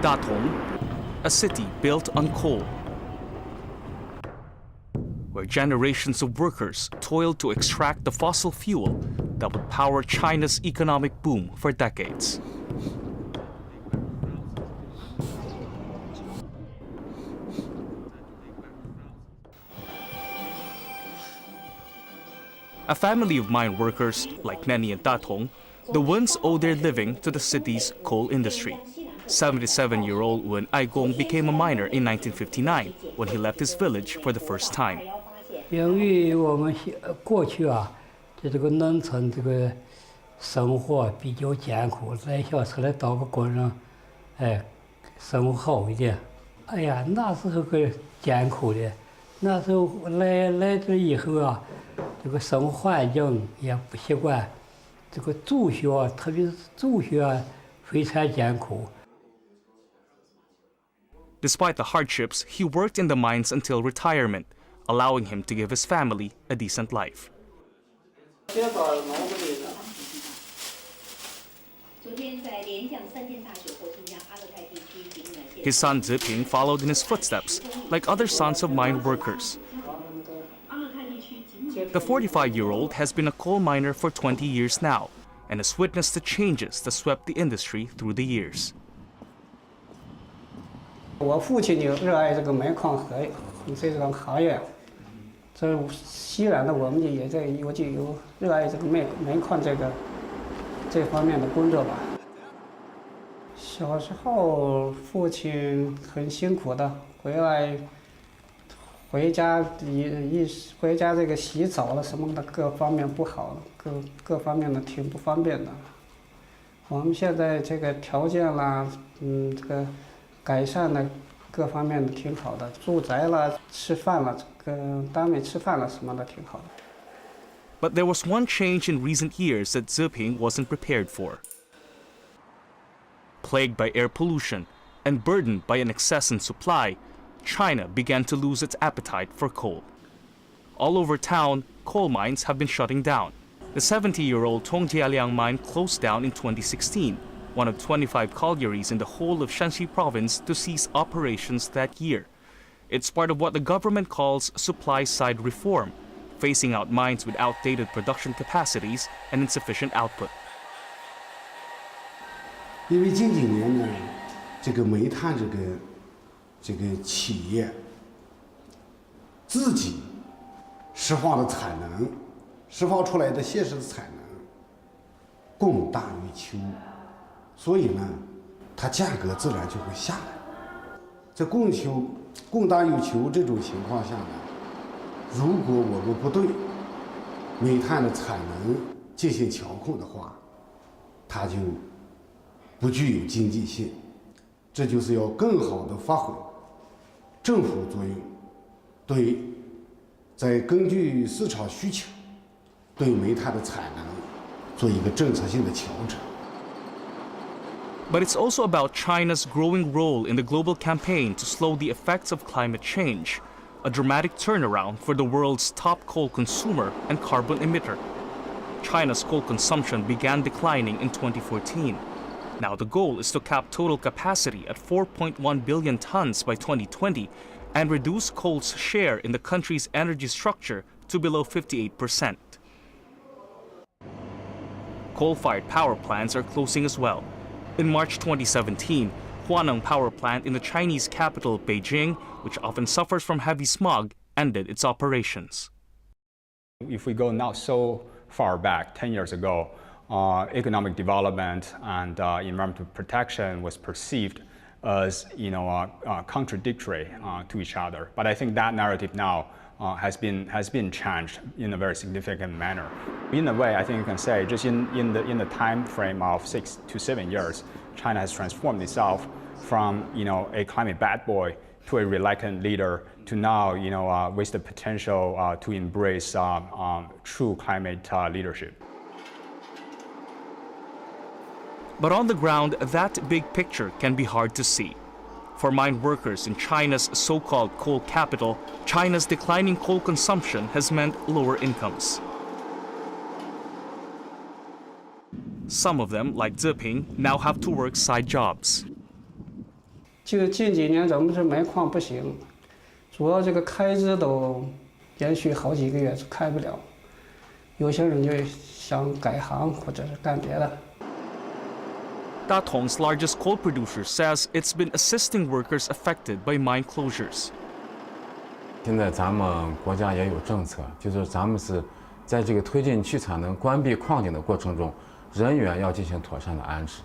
Datong, a city built on coal, where generations of workers toiled to extract the fossil fuel that would power China's economic boom for decades. A family of mine workers, like Nenny and Datong, the ones owe their living to the city's coal industry. 77-year-old Wen Aigong became a miner in 1959 when he left his village for the first time. 由于我们过去在这个农村这个生活比较艰苦，来小车来倒个工人，生活好一点。哎呀，那时候可艰苦的，那时候来这以后这个生活环境也不习惯，这个住学，特别是住学非常艰苦。 Despite the hardships, he worked in the mines until retirement, allowing him to give his family a decent life. His son Ziping followed in his footsteps, like other sons of mine workers. The 45-year-old has been a coal miner for 20 years now and has witnessed the changes that swept the industry through the years. 我父亲就热爱这个煤矿和这种行业，这西南的我们也就有热爱这个煤矿这方面的工作吧。小时候父亲很辛苦的，回家这个洗澡了什么的各方面不好，各方面的挺不方便的。我们现在这个条件啦，这个。 改善的各方面的挺好的，住宅了、吃饭了、这个单位吃饭了什么的挺好的。But there was one change in recent years that Ziping wasn't prepared for. Plagued by air pollution and burdened by an excess in supply, China began to lose its appetite for coal. All over town, coal mines have been shutting down. The 70-year-old Tongjialiang mine closed down in 2016. One of 25 collieries in the whole of Shanxi province to cease operations that year. It's part of what the government calls supply-side reform, phasing out mines with outdated production capacities and insufficient output. 因为近几年呢，这个煤炭这个企业自己释放的产能，释放出来的现实的产能供大于求。 所以呢，它价格自然就会下来。在供大于求这种情况下呢，如果我们不对煤炭的产能进行调控的话，它就不具有经济性。这就是要更好的发挥政府作用，在根据市场需求，对煤炭的产能做一个政策性的调整。 But it's also about China's growing role in the global campaign to slow the effects of climate change, a dramatic turnaround for the world's top coal consumer and carbon emitter. China's coal consumption began declining in 2014. Now the goal is to cap total capacity at 4.1 billion tons by 2020 and reduce coal's share in the country's energy structure to below 58%. Coal-fired power plants are closing as well. In March 2017, Huaneng Power Plant in the Chinese capital, Beijing, which often suffers from heavy smog, ended its operations. If we go not so far back, 10 years ago, economic development and environmental protection was perceived as contradictory to each other. But I think that narrative now has been changed in a very significant manner. In a way, I think you can say, just in the time frame of 6 to 7 years, China has transformed itself from a climate bad boy to a reluctant leader to now with the potential to embrace true climate leadership. But on the ground, that big picture can be hard to see. For mine workers in China's so-called coal capital, China's declining coal consumption has meant lower incomes. Some of them, like Ziping, now have to work side jobs. 就近几年咱们这煤矿不行，主要这个开支都连续好几个月是开不了，有些人就想改行或者是干别的。Datong's largest coal producer says it's been assisting workers affected by mine closures. 现在咱们国家也有政策，就是咱们是在这个推进去产能、关闭矿井的过程中，人员要进行妥善的安置。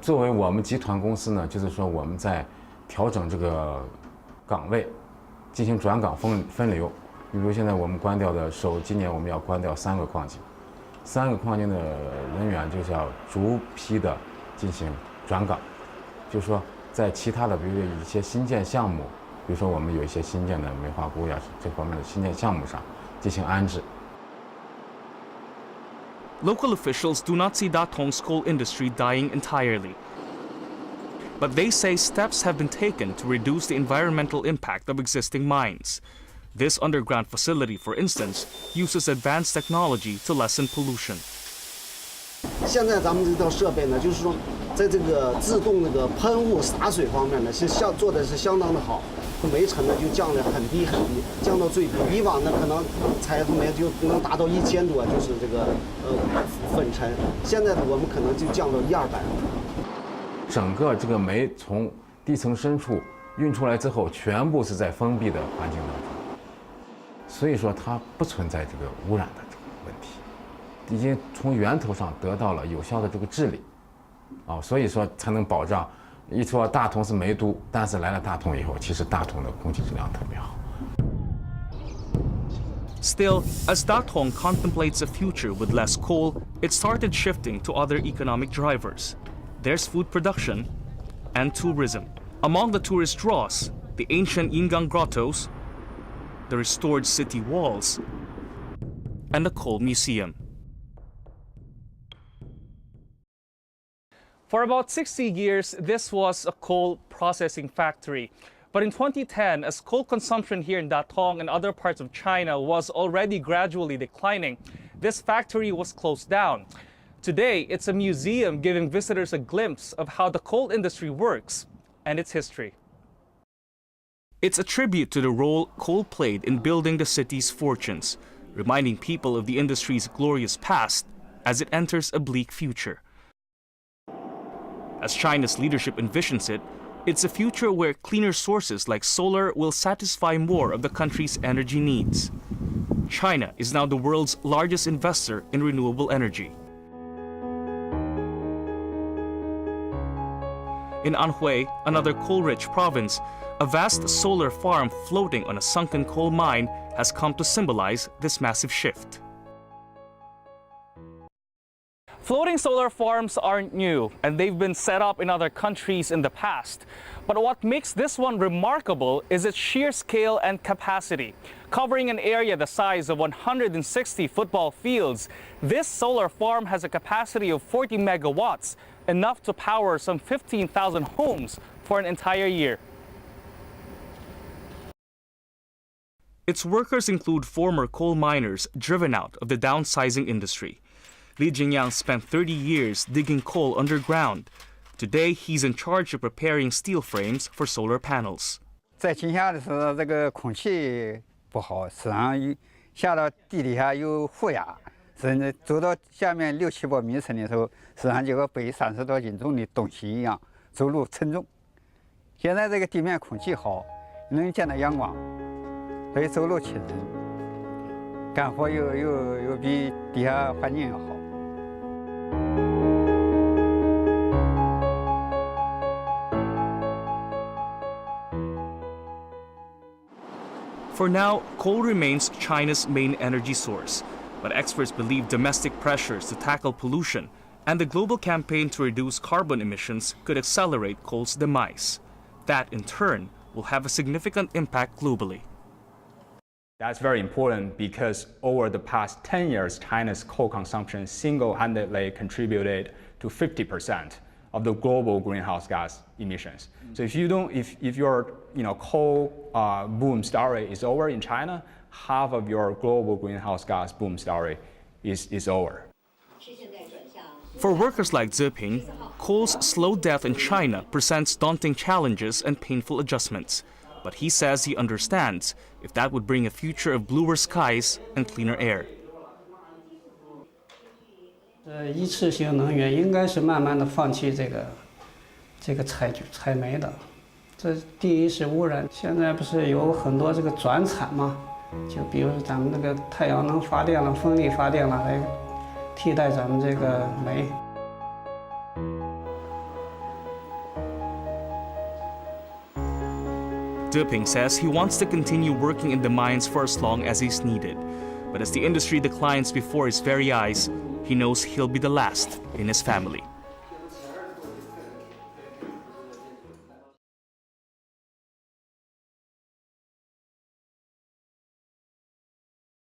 作为我们集团公司呢，就是说我们在调整这个岗位，进行转岗分流。比如现在我们关掉的今年我们要关掉3个矿井，3个矿井的人员就是要逐批的进行转岗，就是说在其他的，比如一些新建项目，比如说我们有一些新建的煤化工呀这方面的新建项目上进行安置。Local officials do not see Datong's coal industry dying entirely. But they say steps have been taken to reduce the environmental impact of existing mines. This underground facility, for instance, uses advanced technology to lessen pollution. 现在咱们这套设备呢，就是说，在这个自动那个喷雾洒水方面呢，做的是相当的好，煤尘呢就降得很低很低，降到最低。以往呢可能采煤就能达到1000多，就是这个粉尘。现在我们可能就降到100-200。整个这个煤从地层深处运出来之后，全部是在封闭的环境当中，所以说它不存在这个污染的这个问题。已经从源头上得到了有效的这个治理，所以说才能保障。一说大同是煤都，但是来了大同以后，其实大同的空气质量特别好。Still, as Datong contemplates a future with less coal, it started shifting to other economic drivers. There's food production and tourism. Among the tourist draws, the ancient Yingang grottos, the restored city walls, and the coal museum. For about 60 years, this was a coal processing factory. But in 2010, as coal consumption here in Datong and other parts of China was already gradually declining, this factory was closed down. Today, it's a museum giving visitors a glimpse of how the coal industry works and its history. It's a tribute to the role coal played in building the city's fortunes, reminding people of the industry's glorious past as it enters a bleak future. As China's leadership envisions it, it's a future where cleaner sources like solar will satisfy more of the country's energy needs. China is now the world's largest investor in renewable energy. In Anhui, another coal-rich province, a vast solar farm floating on a sunken coal mine has come to symbolize this massive shift. Floating solar farms aren't new, and they've been set up in other countries in the past. But what makes this one remarkable is its sheer scale and capacity. Covering an area the size of 160 football fields, this solar farm has a capacity of 40 megawatts, enough to power some 15,000 homes for an entire year. Its workers include former coal miners driven out of the downsizing industry. Li Jingyang spent 30 years digging coal underground. Today, he's in charge of preparing steel frames for solar panels. 在井下的时候，这个空气不好，实际上下到地底下有负压，甚至走到下面6-700米深的时候，实际上就和背30多斤重的东西一样，走路沉重。现在这个地面空气好，能见到阳光，所以走路轻松，干活又比地下环境要好。For now, coal remains China's main energy source, but experts believe domestic pressures to tackle pollution and the global campaign to reduce carbon emissions could accelerate coal's demise. That, in turn, will have a significant impact globally. That's very important because over the past 10 years, China's coal consumption single-handedly contributed to 50% of the global greenhouse gas emissions. So if your coal boom story is over in China, half of your global greenhouse gas boom story is over. For workers like Zeping, Coal's slow death in China presents daunting challenges and painful adjustments, but he says he understands if that would bring a future of bluer skies and cleaner air. 一次性能源应该是慢慢的放弃这个采煤的。这第一是污染，现在不是有很多这个转产嘛？就比如咱们那个太阳能发电了、风力发电了，来替代咱们这个煤。 Datong says he wants to continue working in the mines for as long as he's needed. But as the industry declines before his very eyes, he knows he'll be the last in his family.